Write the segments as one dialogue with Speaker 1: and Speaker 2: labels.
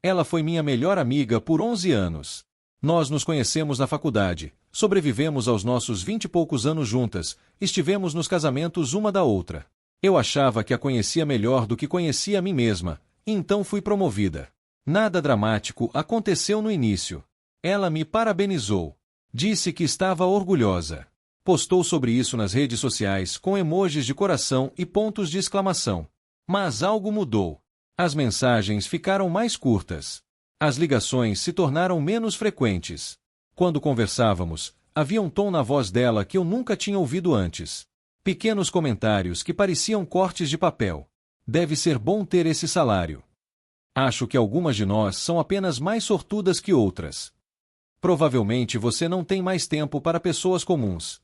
Speaker 1: Ela foi minha melhor amiga por 11 anos. Nós nos conhecemos na faculdade, sobrevivemos aos nossos 20 e poucos anos juntas, estivemos nos casamentos uma da outra. Eu achava que a conhecia melhor do que conhecia a mim mesma, e então fui promovida. Nada dramático aconteceu no início. Ela me parabenizou. Disse que estava orgulhosa. Postou sobre isso nas redes sociais com emojis de coração e pontos de exclamação. Mas algo mudou. As mensagens ficaram mais curtas. As ligações se tornaram menos frequentes. Quando conversávamos, havia um tom na voz dela que eu nunca tinha ouvido antes. Pequenos comentários que pareciam cortes de papel. Deve ser bom ter esse salário. Acho que algumas de nós são apenas mais sortudas que outras. Provavelmente você não tem mais tempo para pessoas comuns.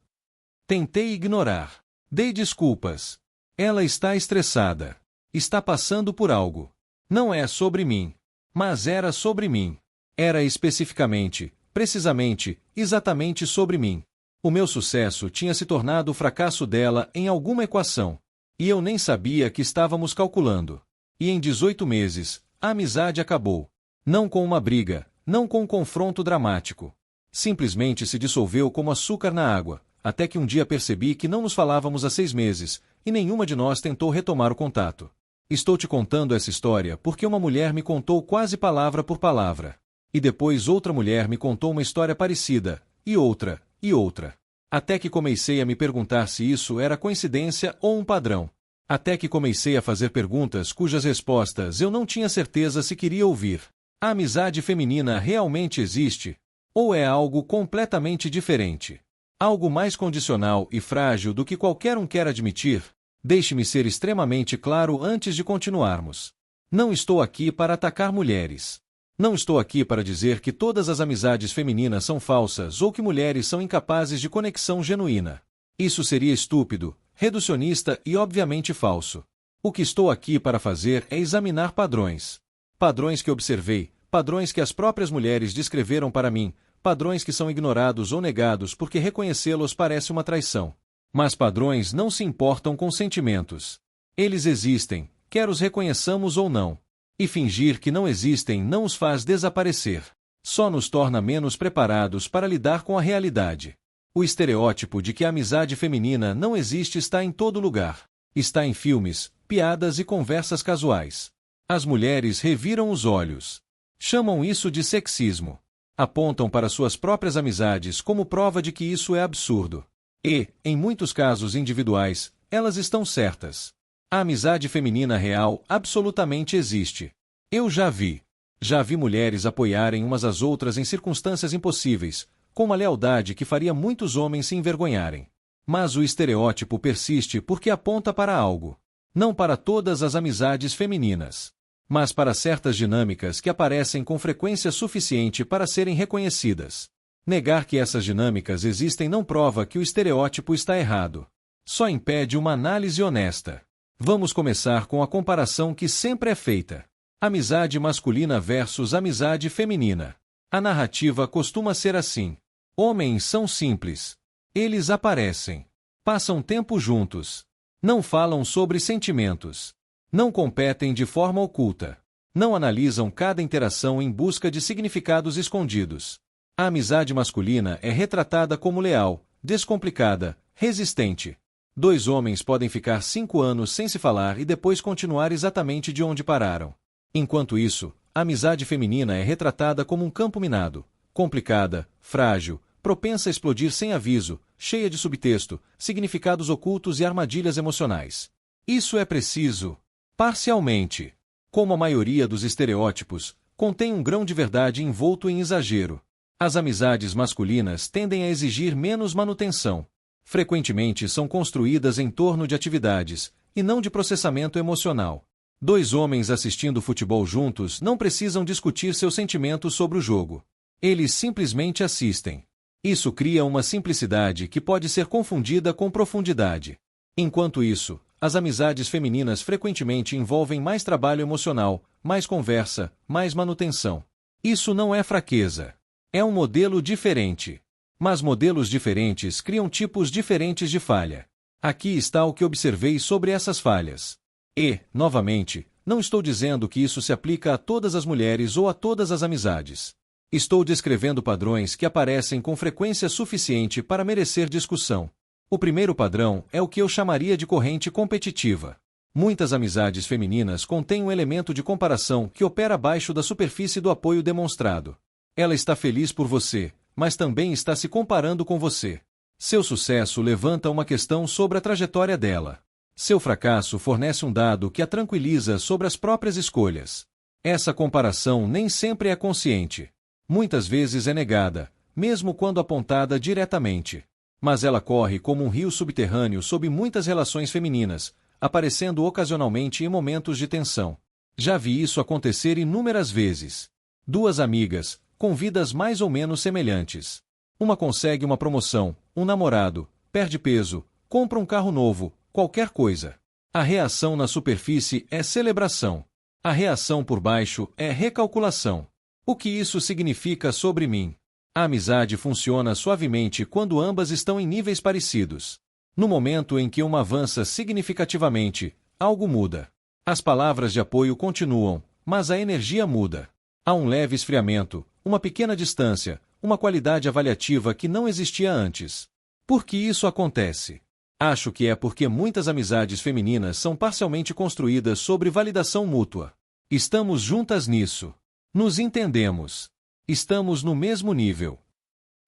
Speaker 1: Tentei ignorar. Dei desculpas. Ela está estressada. Está passando por algo. Não é sobre mim. Mas era sobre mim. Era especificamente, precisamente, exatamente sobre mim. O meu sucesso tinha se tornado o fracasso dela em alguma equação. E eu nem sabia que estávamos calculando. E em 18 meses, a amizade acabou. Não com uma briga, não com um confronto dramático. Simplesmente se dissolveu como açúcar na água, até que um dia percebi que não nos falávamos há 6 meses, e nenhuma de nós tentou retomar o contato. Estou te contando essa história porque uma mulher me contou quase palavra por palavra. E depois outra mulher me contou uma história parecida, e outra, e outra. Até que comecei a me perguntar se isso era coincidência ou um padrão. Até que comecei a fazer perguntas cujas respostas eu não tinha certeza se queria ouvir. A amizade feminina realmente existe? Ou é algo completamente diferente? Algo mais condicional e frágil do que qualquer um quer admitir? Deixe-me ser extremamente claro antes de continuarmos. Não estou aqui para atacar mulheres. Não estou aqui para dizer que todas as amizades femininas são falsas ou que mulheres são incapazes de conexão genuína. Isso seria estúpido, reducionista e obviamente falso. O que estou aqui para fazer é examinar padrões. Padrões que observei, padrões que as próprias mulheres descreveram para mim, padrões que são ignorados ou negados porque reconhecê-los parece uma traição. Mas padrões não se importam com sentimentos. Eles existem, quer os reconheçamos ou não. E fingir que não existem não os faz desaparecer. Só nos torna menos preparados para lidar com a realidade. O estereótipo de que a amizade feminina não existe está em todo lugar. Está em filmes, piadas e conversas casuais. As mulheres reviram os olhos. Chamam isso de sexismo. Apontam para suas próprias amizades como prova de que isso é absurdo. E, em muitos casos individuais, elas estão certas. A amizade feminina real absolutamente existe. Eu já vi. Já vi mulheres apoiarem umas às outras em circunstâncias impossíveis, com uma lealdade que faria muitos homens se envergonharem. Mas o estereótipo persiste porque aponta para algo. Não para todas as amizades femininas, mas para certas dinâmicas que aparecem com frequência suficiente para serem reconhecidas. Negar que essas dinâmicas existem não prova que o estereótipo está errado. Só impede uma análise honesta. Vamos começar com a comparação que sempre é feita. Amizade masculina versus amizade feminina. A narrativa costuma ser assim. Homens são simples. Eles aparecem. Passam tempo juntos. Não falam sobre sentimentos. Não competem de forma oculta. Não analisam cada interação em busca de significados escondidos. A amizade masculina é retratada como leal, descomplicada, resistente. 2 homens podem ficar 5 anos sem se falar e depois continuar exatamente de onde pararam. Enquanto isso, a amizade feminina é retratada como um campo minado, complicada, frágil, propensa a explodir sem aviso, cheia de subtexto, significados ocultos e armadilhas emocionais. Isso é preciso. Parcialmente. Como a maioria dos estereótipos, contém um grão de verdade envolto em exagero. As amizades masculinas tendem a exigir menos manutenção. Frequentemente são construídas em torno de atividades, e não de processamento emocional. 2 homens assistindo futebol juntos não precisam discutir seus sentimentos sobre o jogo. Eles simplesmente assistem. Isso cria uma simplicidade que pode ser confundida com profundidade. Enquanto isso, as amizades femininas frequentemente envolvem mais trabalho emocional, mais conversa, mais manutenção. Isso não é fraqueza. É um modelo diferente. Mas modelos diferentes criam tipos diferentes de falha. Aqui está o que observei sobre essas falhas. E, novamente, Não estou dizendo que isso se aplica a todas as mulheres ou a todas as amizades. Estou descrevendo padrões que aparecem com frequência suficiente para merecer discussão. O primeiro padrão é o que eu chamaria de corrente competitiva. Muitas amizades femininas contêm um elemento de comparação que opera abaixo da superfície do apoio demonstrado. Ela está feliz por você, mas também está se comparando com você. Seu sucesso levanta uma questão sobre a trajetória dela. Seu fracasso fornece um dado que a tranquiliza sobre as próprias escolhas. Essa comparação nem sempre é consciente. Muitas vezes é negada, mesmo quando apontada diretamente. Mas ela corre como um rio subterrâneo sob muitas relações femininas, aparecendo ocasionalmente em momentos de tensão. Já vi isso acontecer inúmeras vezes. Duas amigas, com vidas mais ou menos semelhantes. Uma consegue uma promoção, um namorado, perde peso, compra um carro novo, qualquer coisa. A reação na superfície é celebração. A reação por baixo é recalculação. O que isso significa sobre mim? A amizade funciona suavemente quando ambas estão em níveis parecidos. No momento em que uma avança significativamente, algo muda. As palavras de apoio continuam, mas a energia muda. Há um leve esfriamento, uma pequena distância, uma qualidade avaliativa que não existia antes. Por que isso acontece? Acho que é porque muitas amizades femininas são parcialmente construídas sobre validação mútua. Estamos juntas nisso. Nos entendemos. Estamos no mesmo nível.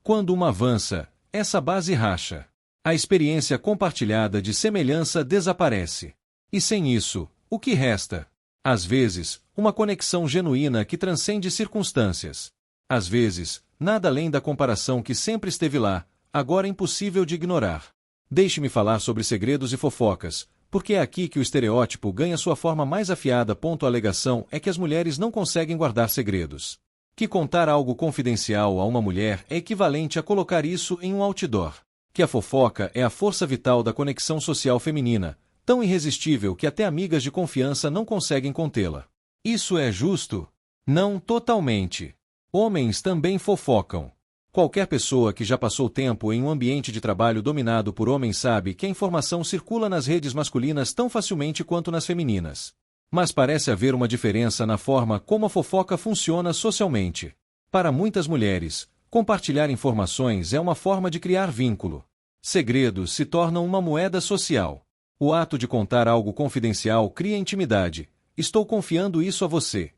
Speaker 1: Quando uma avança, essa base racha. A experiência compartilhada de semelhança desaparece. E sem isso, o que resta? Às vezes, uma conexão genuína que transcende circunstâncias. Às vezes, nada além da comparação que sempre esteve lá, agora impossível de ignorar. Deixe-me falar sobre segredos e fofocas, porque é aqui que o estereótipo ganha sua forma mais afiada. A alegação é que as mulheres não conseguem guardar segredos. Que contar algo confidencial a uma mulher é equivalente a colocar isso em um outdoor. Que a fofoca é a força vital da conexão social feminina, tão irresistível que até amigas de confiança não conseguem contê-la. Isso é justo? Não totalmente. Homens também fofocam. Qualquer pessoa que já passou tempo em um ambiente de trabalho dominado por homens sabe que a informação circula nas redes masculinas tão facilmente quanto nas femininas. Mas parece haver uma diferença na forma como a fofoca funciona socialmente. Para muitas mulheres, compartilhar informações é uma forma de criar vínculo. Segredos se tornam uma moeda social. O ato de contar algo confidencial cria intimidade. Estou confiando isso a você.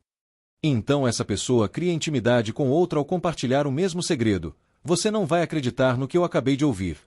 Speaker 1: Então essa pessoa cria intimidade com outra ao compartilhar o mesmo segredo. Você não vai acreditar no que eu acabei de ouvir.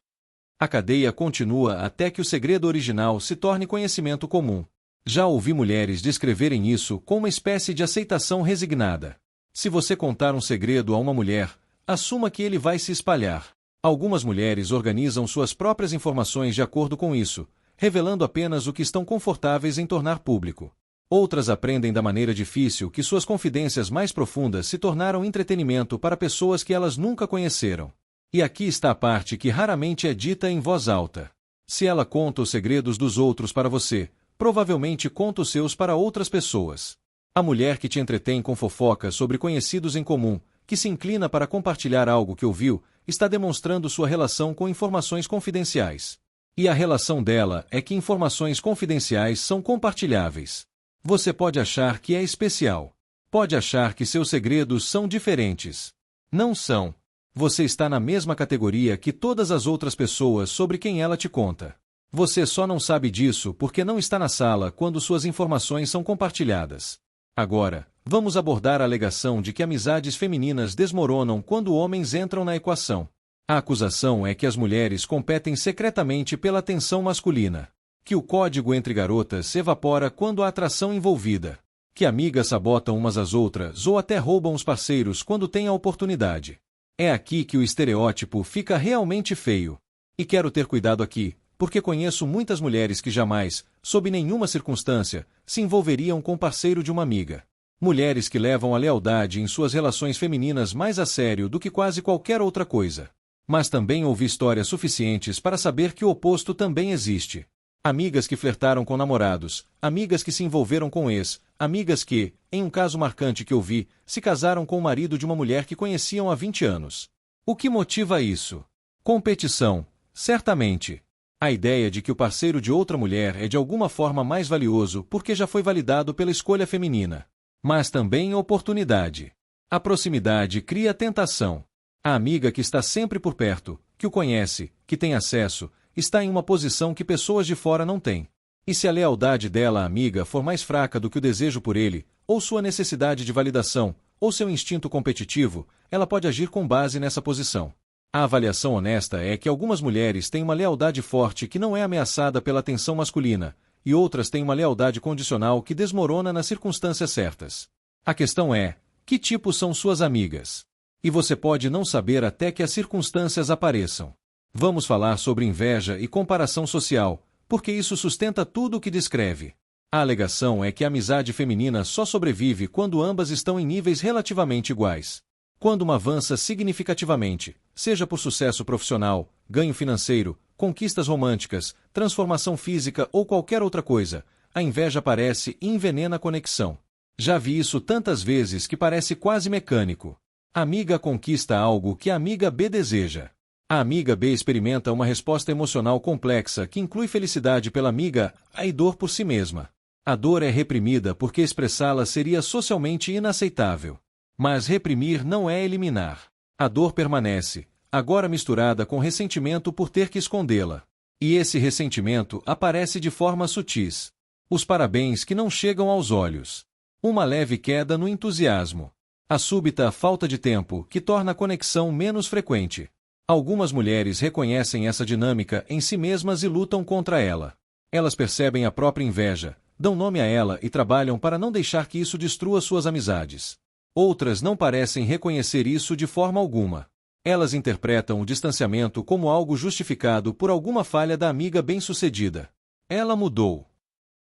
Speaker 1: A cadeia continua até que o segredo original se torne conhecimento comum. Já ouvi mulheres descreverem isso como uma espécie de aceitação resignada. Se você contar um segredo a uma mulher, assuma que ele vai se espalhar. Algumas mulheres organizam suas próprias informações de acordo com isso, revelando apenas o que estão confortáveis em tornar público. Outras aprendem da maneira difícil que suas confidências mais profundas se tornaram entretenimento para pessoas que elas nunca conheceram. E aqui está a parte que raramente é dita em voz alta. Se ela conta os segredos dos outros para você, provavelmente conta os seus para outras pessoas. A mulher que te entretém com fofocas sobre conhecidos em comum, que se inclina para compartilhar algo que ouviu, está demonstrando sua relação com informações confidenciais. E a relação dela é que informações confidenciais são compartilháveis. Você pode achar que é especial. Pode achar que seus segredos são diferentes. Não são. Você está na mesma categoria que todas as outras pessoas sobre quem ela te conta. Você só não sabe disso porque não está na sala quando suas informações são compartilhadas. Agora, vamos abordar a alegação de que amizades femininas desmoronam quando homens entram na equação. A acusação é que as mulheres competem secretamente pela atenção masculina. Que o código entre garotas se evapora quando há atração envolvida. Que amigas sabotam umas às outras ou até roubam os parceiros quando têm a oportunidade. É aqui que o estereótipo fica realmente feio. E quero ter cuidado aqui, porque conheço muitas mulheres que jamais, sob nenhuma circunstância, se envolveriam com o parceiro de uma amiga. Mulheres que levam a lealdade em suas relações femininas mais a sério do que quase qualquer outra coisa. Mas também ouvi histórias suficientes para saber que o oposto também existe. Amigas que flertaram com namorados, amigas que se envolveram com ex, amigas que, em um caso marcante que eu vi, se casaram com o marido de uma mulher que conheciam há 20 anos. O que motiva isso? Competição, certamente. A ideia de que o parceiro de outra mulher é de alguma forma mais valioso porque já foi validado pela escolha feminina. Mas também oportunidade. A proximidade cria tentação. A amiga que está sempre por perto, que o conhece, que tem acesso, está em uma posição que pessoas de fora não têm. E se a lealdade dela à amiga for mais fraca do que o desejo por ele, ou sua necessidade de validação, ou seu instinto competitivo, ela pode agir com base nessa posição. A avaliação honesta é que algumas mulheres têm uma lealdade forte que não é ameaçada pela atenção masculina, e outras têm uma lealdade condicional que desmorona nas circunstâncias certas. A questão é, que tipo são suas amigas? E você pode não saber até que as circunstâncias apareçam. Vamos falar sobre inveja e comparação social, porque isso sustenta tudo o que descreve. A alegação é que a amizade feminina só sobrevive quando ambas estão em níveis relativamente iguais. Quando uma avança significativamente, seja por sucesso profissional, ganho financeiro, conquistas românticas, transformação física ou qualquer outra coisa, a inveja aparece e envenena a conexão. Já vi isso tantas vezes que parece quase mecânico. A amiga conquista algo que a amiga B deseja. A amiga B experimenta uma resposta emocional complexa que inclui felicidade pela amiga A e dor por si mesma. A dor é reprimida porque expressá-la seria socialmente inaceitável. Mas reprimir não é eliminar. A dor permanece, agora misturada com ressentimento por ter que escondê-la. E esse ressentimento aparece de forma sutis. Os parabéns que não chegam aos olhos. Uma leve queda no entusiasmo. A súbita falta de tempo que torna a conexão menos frequente. Algumas mulheres reconhecem essa dinâmica em si mesmas e lutam contra ela. Elas percebem a própria inveja, dão nome a ela e trabalham para não deixar que isso destrua suas amizades. Outras não parecem reconhecer isso de forma alguma. Elas interpretam o distanciamento como algo justificado por alguma falha da amiga bem-sucedida. Ela mudou.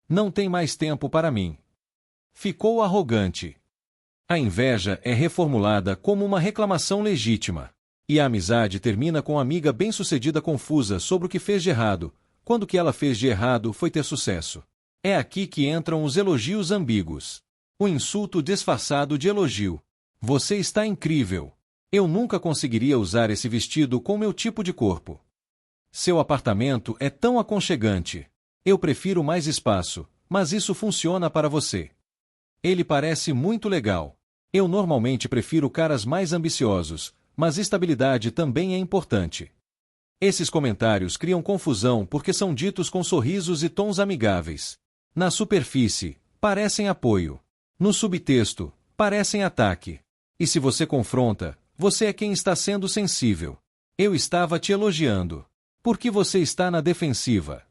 Speaker 1: Não tem mais tempo para mim. Ficou arrogante. A inveja é reformulada como uma reclamação legítima. E a amizade termina com a amiga bem-sucedida confusa sobre o que fez de errado, quando o que ela fez de errado foi ter sucesso. É aqui que entram os elogios ambíguos. O insulto disfarçado de elogio. Você está incrível. Eu nunca conseguiria usar esse vestido com meu tipo de corpo. Seu apartamento é tão aconchegante. Eu prefiro mais espaço, mas isso funciona para você. Ele parece muito legal. Eu normalmente prefiro caras mais ambiciosos, mas estabilidade também é importante. Esses comentários criam confusão porque são ditos com sorrisos e tons amigáveis. Na superfície, parecem apoio. No subtexto, parecem ataque. E se você confronta, você é quem está sendo sensível. Eu estava te elogiando. Por que você está na defensiva?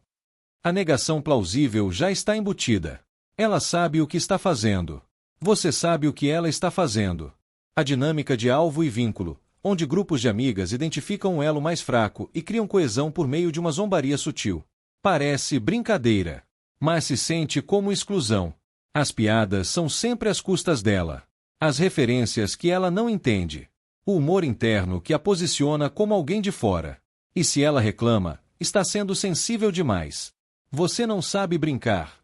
Speaker 1: A negação plausível já está embutida. Ela sabe o que está fazendo. Você sabe o que ela está fazendo. A dinâmica de alvo e vínculo, onde grupos de amigas identificam um elo mais fraco e criam coesão por meio de uma zombaria sutil. Parece brincadeira, mas se sente como exclusão. As piadas são sempre às custas dela. As referências que ela não entende. O humor interno que a posiciona como alguém de fora. E se ela reclama, está sendo sensível demais. Você não sabe brincar.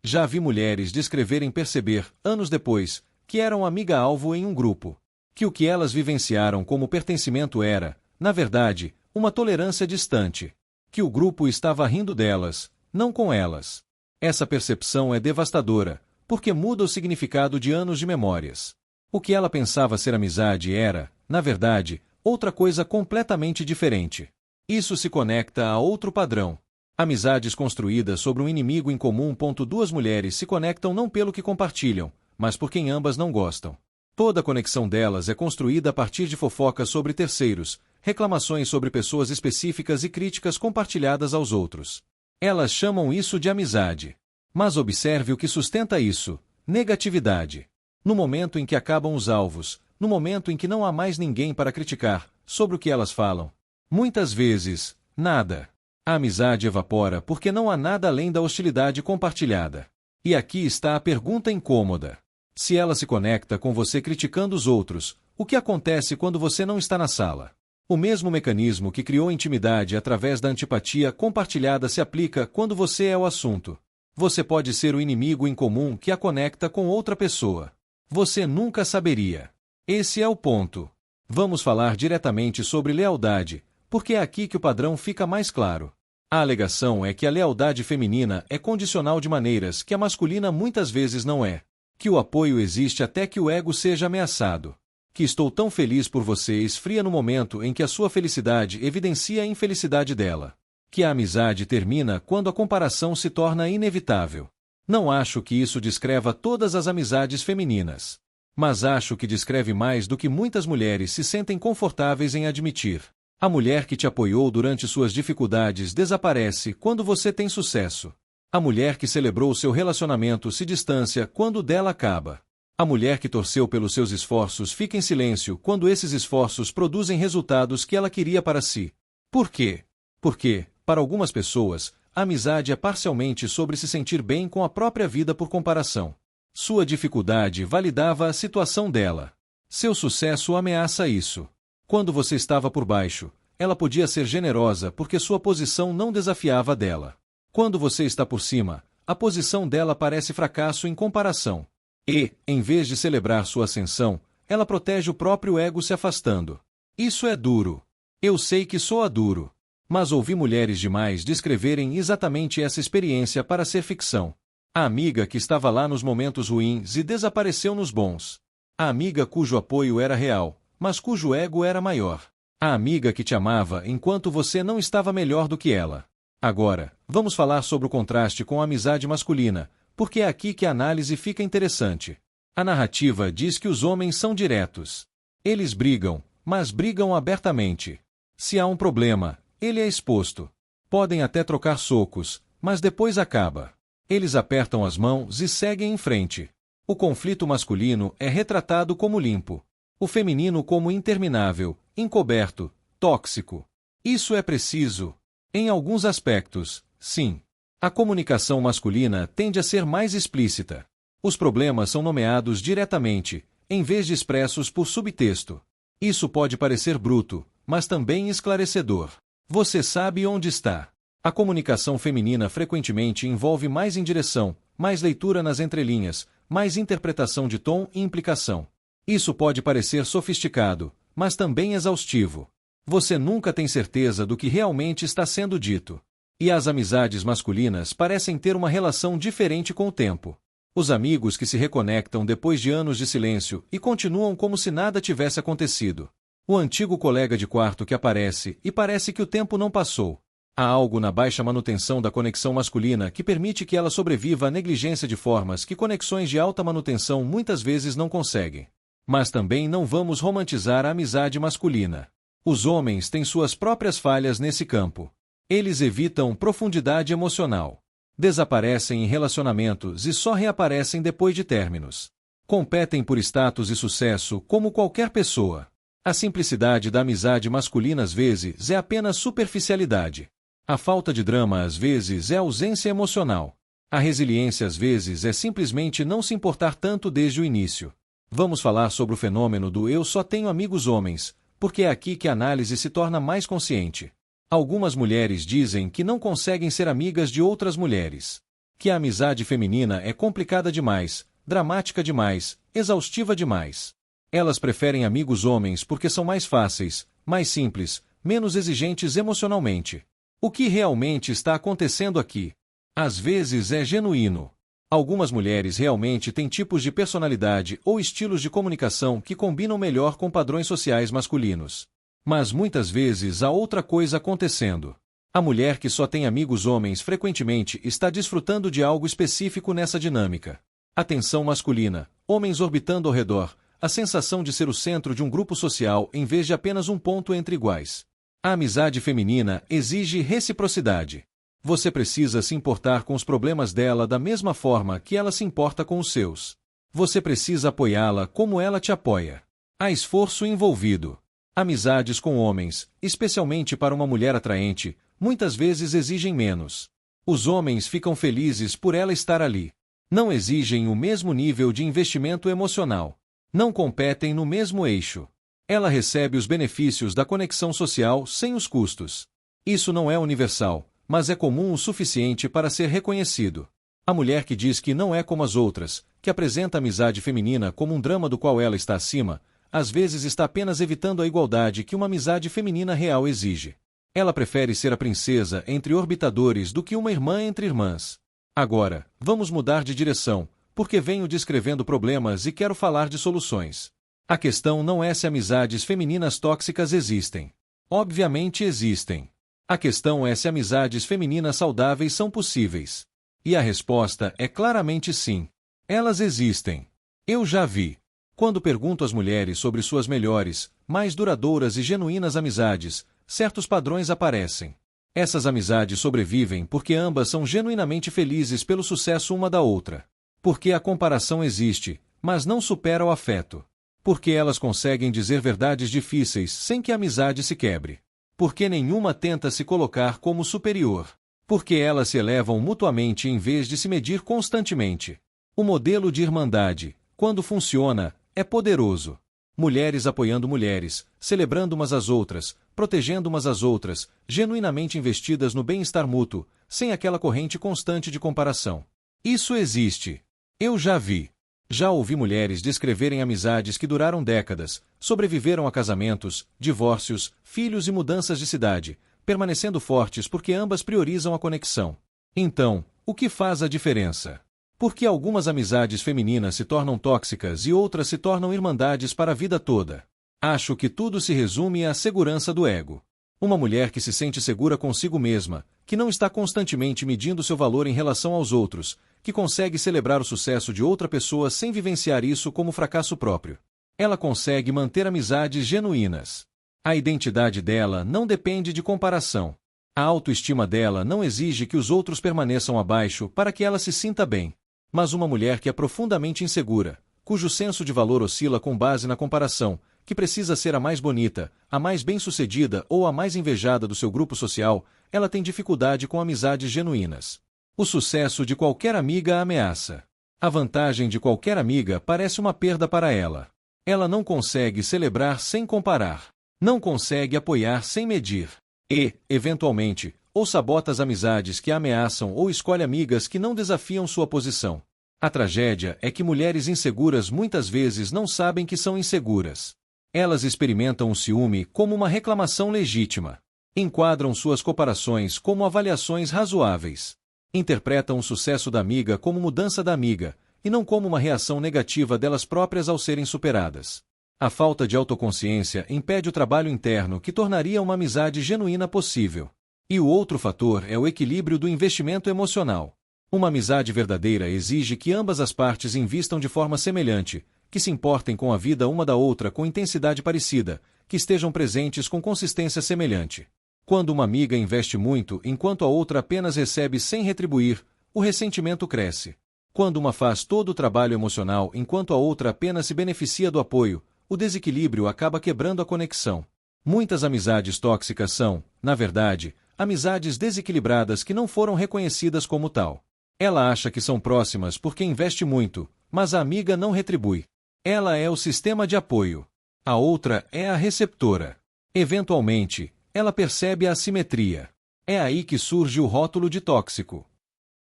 Speaker 1: Já vi mulheres descreverem perceber, anos depois, que eram amiga-alvo em um grupo. Que o que elas vivenciaram como pertencimento era, na verdade, uma tolerância distante. Que o grupo estava rindo delas, não com elas. Essa percepção é devastadora, porque muda o significado de anos de memórias. O que ela pensava ser amizade era, na verdade, outra coisa completamente diferente. Isso se conecta a outro padrão. Amizades construídas sobre um inimigo em comum. Duas mulheres se conectam não pelo que compartilham, mas por quem ambas não gostam. Toda a conexão delas é construída a partir de fofocas sobre terceiros, reclamações sobre pessoas específicas e críticas compartilhadas aos outros. Elas chamam isso de amizade. Mas observe o que sustenta isso: negatividade. No momento em que acabam os alvos, no momento em que não há mais ninguém para criticar, sobre o que elas falam. Muitas vezes, nada. A amizade evapora porque não há nada além da hostilidade compartilhada. E aqui está a pergunta incômoda. Se ela se conecta com você criticando os outros, o que acontece quando você não está na sala? O mesmo mecanismo que criou intimidade através da antipatia compartilhada se aplica quando você é o assunto. Você pode ser o inimigo em comum que a conecta com outra pessoa. Você nunca saberia. Esse é o ponto. Vamos falar diretamente sobre lealdade, porque é aqui que o padrão fica mais claro. A alegação é que a lealdade feminina é condicional de maneiras que a masculina muitas vezes não é. Que o apoio existe até que o ego seja ameaçado. Que estou tão feliz por você esfria no momento em que a sua felicidade evidencia a infelicidade dela. Que a amizade termina quando a comparação se torna inevitável. Não acho que isso descreva todas as amizades femininas. Mas acho que descreve mais do que muitas mulheres se sentem confortáveis em admitir. A mulher que te apoiou durante suas dificuldades desaparece quando você tem sucesso. A mulher que celebrou seu relacionamento se distancia quando o dela acaba. A mulher que torceu pelos seus esforços fica em silêncio quando esses esforços produzem resultados que ela queria para si. Por quê? Porque, para algumas pessoas, a amizade é parcialmente sobre se sentir bem com a própria vida por comparação. Sua dificuldade validava a situação dela. Seu sucesso ameaça isso. Quando você estava por baixo, ela podia ser generosa porque sua posição não desafiava a dela. Quando você está por cima, a posição dela parece fracasso em comparação. E, em vez de celebrar sua ascensão, ela protege o próprio ego se afastando. Isso é duro. Eu sei que soa duro. Mas ouvi mulheres demais descreverem exatamente essa experiência para ser ficção. A amiga que estava lá nos momentos ruins e desapareceu nos bons. A amiga cujo apoio era real, mas cujo ego era maior. A amiga que te amava enquanto você não estava melhor do que ela. Agora, vamos falar sobre o contraste com a amizade masculina, porque é aqui que a análise fica interessante. A narrativa diz que os homens são diretos. Eles brigam, mas brigam abertamente. Se há um problema, ele é exposto. Podem até trocar socos, mas depois acaba. Eles apertam as mãos e seguem em frente. O conflito masculino é retratado como limpo. O feminino como interminável, encoberto, tóxico. Isso é preciso. Em alguns aspectos, sim. A comunicação masculina tende a ser mais explícita. Os problemas são nomeados diretamente, em vez de expressos por subtexto. Isso pode parecer bruto, mas também esclarecedor. Você sabe onde está. A comunicação feminina frequentemente envolve mais indireção, mais leitura nas entrelinhas, mais interpretação de tom e implicação. Isso pode parecer sofisticado, mas também exaustivo. Você nunca tem certeza do que realmente está sendo dito. E as amizades masculinas parecem ter uma relação diferente com o tempo. Os amigos que se reconectam depois de anos de silêncio e continuam como se nada tivesse acontecido. O antigo colega de quarto que aparece e parece que o tempo não passou. Há algo na baixa manutenção da conexão masculina que permite que ela sobreviva à negligência de formas que conexões de alta manutenção muitas vezes não conseguem. Mas também não vamos romantizar a amizade masculina. Os homens têm suas próprias falhas nesse campo. Eles evitam profundidade emocional. Desaparecem em relacionamentos e só reaparecem depois de términos. Competem por status e sucesso como qualquer pessoa. A simplicidade da amizade masculina às vezes é apenas superficialidade. A falta de drama às vezes é ausência emocional. A resiliência às vezes é simplesmente não se importar tanto desde o início. Vamos falar sobre o fenômeno do eu só tenho amigos homens, porque é aqui que a análise se torna mais consciente. Algumas mulheres dizem que não conseguem ser amigas de outras mulheres. Que a amizade feminina é complicada demais, dramática demais, exaustiva demais. Elas preferem amigos homens porque são mais fáceis, mais simples, menos exigentes emocionalmente. O que realmente está acontecendo aqui? Às vezes é genuíno. Algumas mulheres realmente têm tipos de personalidade ou estilos de comunicação que combinam melhor com padrões sociais masculinos. Mas muitas vezes há outra coisa acontecendo. A mulher que só tem amigos homens frequentemente está desfrutando de algo específico nessa dinâmica. Atenção masculina, homens orbitando ao redor, a sensação de ser o centro de um grupo social em vez de apenas um ponto entre iguais. A amizade feminina exige reciprocidade. Você precisa se importar com os problemas dela da mesma forma que ela se importa com os seus. Você precisa apoiá-la como ela te apoia. Há esforço envolvido. Amizades com homens, especialmente para uma mulher atraente, muitas vezes exigem menos. Os homens ficam felizes por ela estar ali. Não exigem o mesmo nível de investimento emocional. Não competem no mesmo eixo. Ela recebe os benefícios da conexão social sem os custos. Isso não é universal, mas é comum o suficiente para ser reconhecido. A mulher que diz que não é como as outras, que apresenta a amizade feminina como um drama do qual ela está acima, às vezes está apenas evitando a igualdade que uma amizade feminina real exige. Ela prefere ser a princesa entre orbitadores do que uma irmã entre irmãs. Agora, vamos mudar de direção, porque venho descrevendo problemas e quero falar de soluções. A questão não é se amizades femininas tóxicas existem. Obviamente existem. A questão é se amizades femininas saudáveis são possíveis. E a resposta é claramente sim. Elas existem. Eu já vi. Quando pergunto às mulheres sobre suas melhores, mais duradouras e genuínas amizades, certos padrões aparecem. Essas amizades sobrevivem porque ambas são genuinamente felizes pelo sucesso uma da outra. Porque a comparação existe, mas não supera o afeto. Porque elas conseguem dizer verdades difíceis sem que a amizade se quebre. Porque nenhuma tenta se colocar como superior. Porque elas se elevam mutuamente em vez de se medir constantemente. O modelo de irmandade, quando funciona, é poderoso. Mulheres apoiando mulheres, celebrando umas às outras, protegendo umas às outras, genuinamente investidas no bem-estar mútuo, sem aquela corrente constante de comparação. Isso existe. Eu já vi. Já ouvi mulheres descreverem amizades que duraram décadas, sobreviveram a casamentos, divórcios, filhos e mudanças de cidade, permanecendo fortes porque ambas priorizam a conexão. Então, o que faz a diferença? Por que algumas amizades femininas se tornam tóxicas e outras se tornam irmandades para a vida toda? Acho que tudo se resume à segurança do ego. Uma mulher que se sente segura consigo mesma, que não está constantemente medindo seu valor em relação aos outros, que consegue celebrar o sucesso de outra pessoa sem vivenciar isso como fracasso próprio. Ela consegue manter amizades genuínas. A identidade dela não depende de comparação. A autoestima dela não exige que os outros permaneçam abaixo para que ela se sinta bem. Mas uma mulher que é profundamente insegura, cujo senso de valor oscila com base na comparação, que precisa ser a mais bonita, a mais bem-sucedida ou a mais invejada do seu grupo social, ela tem dificuldade com amizades genuínas. O sucesso de qualquer amiga a ameaça. A vantagem de qualquer amiga parece uma perda para ela. Ela não consegue celebrar sem comparar. Não consegue apoiar sem medir. E, eventualmente, ou sabota as amizades que a ameaçam ou escolhe amigas que não desafiam sua posição. A tragédia é que mulheres inseguras muitas vezes não sabem que são inseguras. Elas experimentam o ciúme como uma reclamação legítima. Enquadram suas comparações como avaliações razoáveis. Interpretam o sucesso da amiga como mudança da amiga, e não como uma reação negativa delas próprias ao serem superadas. A falta de autoconsciência impede o trabalho interno que tornaria uma amizade genuína possível. E o outro fator é o equilíbrio do investimento emocional. Uma amizade verdadeira exige que ambas as partes invistam de forma semelhante, que se importem com a vida uma da outra com intensidade parecida, que estejam presentes com consistência semelhante. Quando uma amiga investe muito enquanto a outra apenas recebe sem retribuir, o ressentimento cresce. Quando uma faz todo o trabalho emocional enquanto a outra apenas se beneficia do apoio, o desequilíbrio acaba quebrando a conexão. Muitas amizades tóxicas são, na verdade, amizades desequilibradas que não foram reconhecidas como tal. Ela acha que são próximas porque investe muito, mas a amiga não retribui. Ela é o sistema de apoio. A outra é a receptora. Eventualmente, ela percebe a assimetria. É aí que surge o rótulo de tóxico.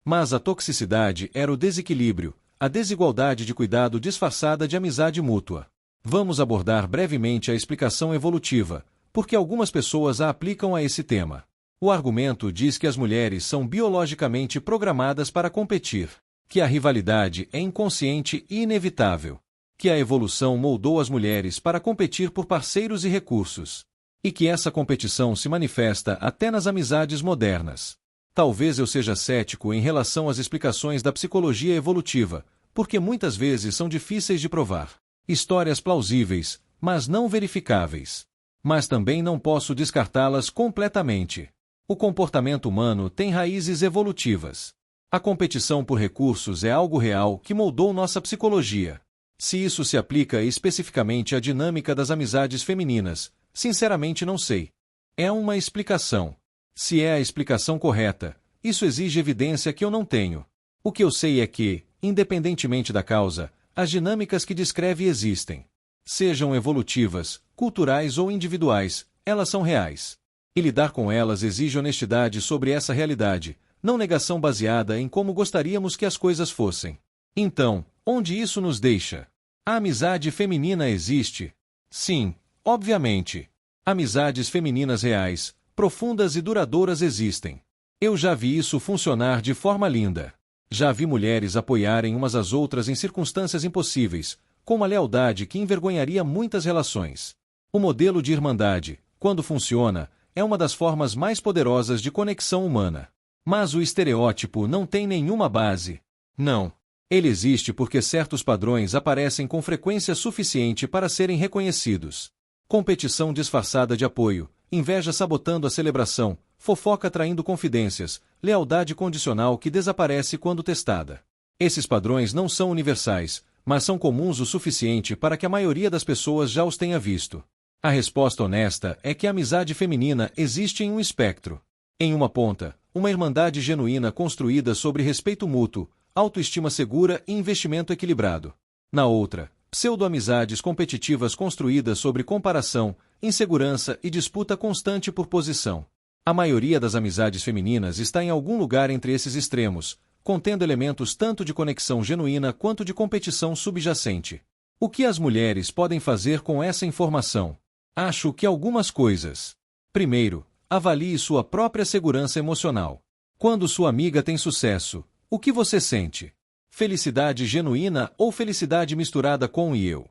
Speaker 1: Mas a toxicidade era o desequilíbrio, a desigualdade de cuidado disfarçada de amizade mútua. Vamos abordar brevemente a explicação evolutiva, porque algumas pessoas a aplicam a esse tema. O argumento diz que as mulheres são biologicamente programadas para competir, que a rivalidade é inconsciente e inevitável, que a evolução moldou as mulheres para competir por parceiros e recursos, e que essa competição se manifesta até nas amizades modernas. Talvez eu seja cético em relação às explicações da psicologia evolutiva, porque muitas vezes são difíceis de provar. Histórias plausíveis, mas não verificáveis. Mas também não posso descartá-las completamente. O comportamento humano tem raízes evolutivas. A competição por recursos é algo real que moldou nossa psicologia. Se isso se aplica especificamente à dinâmica das amizades femininas, sinceramente não sei. É uma explicação. Se é a explicação correta, isso exige evidência que eu não tenho. O que eu sei é que, independentemente da causa, as dinâmicas que descreve existem. Sejam evolutivas, culturais ou individuais, elas são reais. E lidar com elas exige honestidade sobre essa realidade, não negação baseada em como gostaríamos que as coisas fossem. Então, onde isso nos deixa? A amizade feminina existe? Sim, obviamente. Amizades femininas reais, profundas e duradouras existem. Eu já vi isso funcionar de forma linda. Já vi mulheres apoiarem umas às outras em circunstâncias impossíveis, com uma lealdade que envergonharia muitas relações. O modelo de irmandade, quando funciona, é uma das formas mais poderosas de conexão humana. Mas o estereótipo não tem nenhuma base. Não. Ele existe porque certos padrões aparecem com frequência suficiente para serem reconhecidos. Competição disfarçada de apoio, inveja sabotando a celebração, fofoca traindo confidências, lealdade condicional que desaparece quando testada. Esses padrões não são universais, mas são comuns o suficiente para que a maioria das pessoas já os tenha visto. A resposta honesta é que a amizade feminina existe em um espectro. Em uma ponta, uma irmandade genuína construída sobre respeito mútuo, autoestima segura e investimento equilibrado. Na outra, pseudo-amizades competitivas construídas sobre comparação, insegurança e disputa constante por posição. A maioria das amizades femininas está em algum lugar entre esses extremos, contendo elementos tanto de conexão genuína quanto de competição subjacente. O que as mulheres podem fazer com essa informação? Acho que algumas coisas. Primeiro, avalie sua própria segurança emocional. Quando sua amiga tem sucesso, o que você sente? Felicidade genuína ou felicidade misturada com e eu?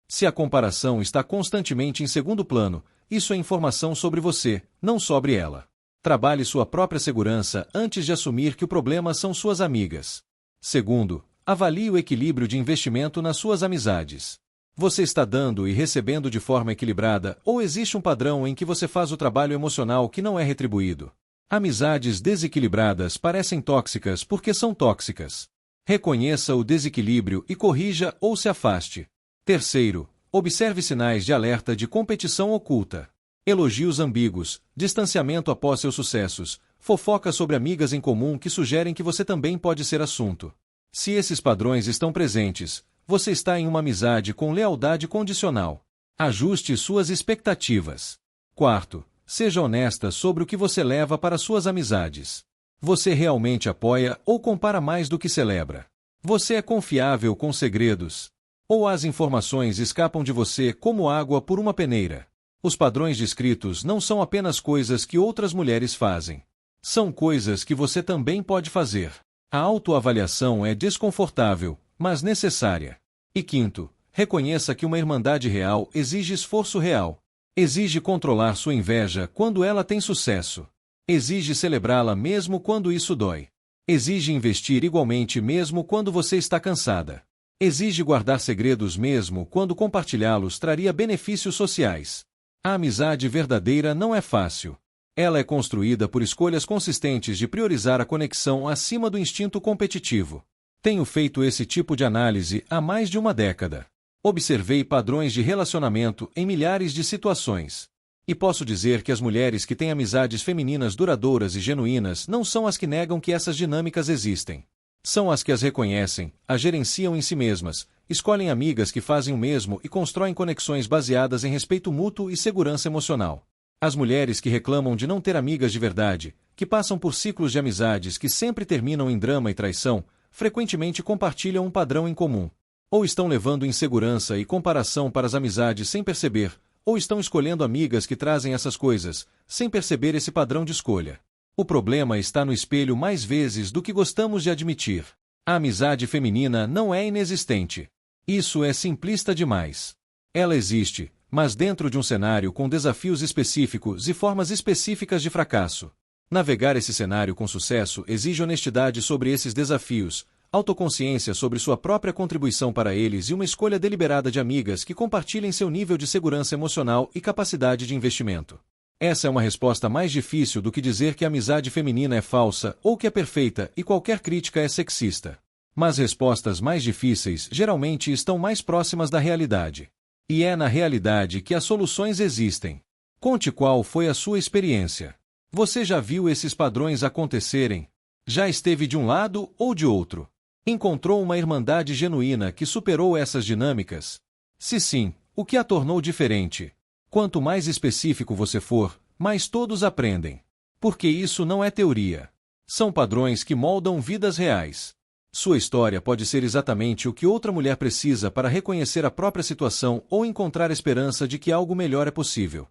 Speaker 1: Se a comparação está constantemente em segundo plano, isso é informação sobre você, não sobre ela. Trabalhe sua própria segurança antes de assumir que o problema são suas amigas. Segundo, avalie o equilíbrio de investimento nas suas amizades. Você está dando e recebendo de forma equilibrada ou existe um padrão em que você faz o trabalho emocional que não é retribuído? Amizades desequilibradas parecem tóxicas porque são tóxicas. Reconheça o desequilíbrio e corrija ou se afaste. Terceiro, observe sinais de alerta de competição oculta. Elogios ambíguos, distanciamento após seus sucessos, fofoca sobre amigas em comum que sugerem que você também pode ser assunto. Se esses padrões estão presentes, você está em uma amizade com lealdade condicional. Ajuste suas expectativas. Quarto, seja honesta sobre o que você leva para suas amizades. Você realmente apoia ou compara mais do que celebra? Você é confiável com segredos? Ou as informações escapam de você como água por uma peneira? Os padrões descritos não são apenas coisas que outras mulheres fazem. São coisas que você também pode fazer. A autoavaliação é desconfortável, mas necessária. E quinto, reconheça que uma irmandade real exige esforço real. Exige controlar sua inveja quando ela tem sucesso. Exige celebrá-la mesmo quando isso dói. Exige investir igualmente mesmo quando você está cansada. Exige guardar segredos mesmo quando compartilhá-los traria benefícios sociais. A amizade verdadeira não é fácil. Ela é construída por escolhas consistentes de priorizar a conexão acima do instinto competitivo. Tenho feito esse tipo de análise há mais de uma década. Observei padrões de relacionamento em milhares de situações. E posso dizer que as mulheres que têm amizades femininas duradouras e genuínas não são as que negam que essas dinâmicas existem. São as que as reconhecem, as gerenciam em si mesmas, escolhem amigas que fazem o mesmo e constroem conexões baseadas em respeito mútuo e segurança emocional. As mulheres que reclamam de não ter amigas de verdade, que passam por ciclos de amizades que sempre terminam em drama e traição, frequentemente compartilham um padrão em comum. Ou estão levando insegurança e comparação para as amizades sem perceber, ou estão escolhendo amigas que trazem essas coisas, sem perceber esse padrão de escolha. O problema está no espelho mais vezes do que gostamos de admitir. A amizade feminina não é inexistente. Isso é simplista demais. Ela existe, mas dentro de um cenário com desafios específicos e formas específicas de fracasso. Navegar esse cenário com sucesso exige honestidade sobre esses desafios, autoconsciência sobre sua própria contribuição para eles e uma escolha deliberada de amigas que compartilhem seu nível de segurança emocional e capacidade de investimento. Essa é uma resposta mais difícil do que dizer que a amizade feminina é falsa ou que é perfeita e qualquer crítica é sexista. Mas respostas mais difíceis geralmente estão mais próximas da realidade. E é na realidade que as soluções existem. Conte qual foi a sua experiência. Você já viu esses padrões acontecerem? Já esteve de um lado ou de outro? Encontrou uma irmandade genuína que superou essas dinâmicas? Se sim, o que a tornou diferente? Quanto mais específico você for, mais todos aprendem. Porque isso não é teoria. São padrões que moldam vidas reais. Sua história pode ser exatamente o que outra mulher precisa para reconhecer a própria situação ou encontrar esperança de que algo melhor é possível.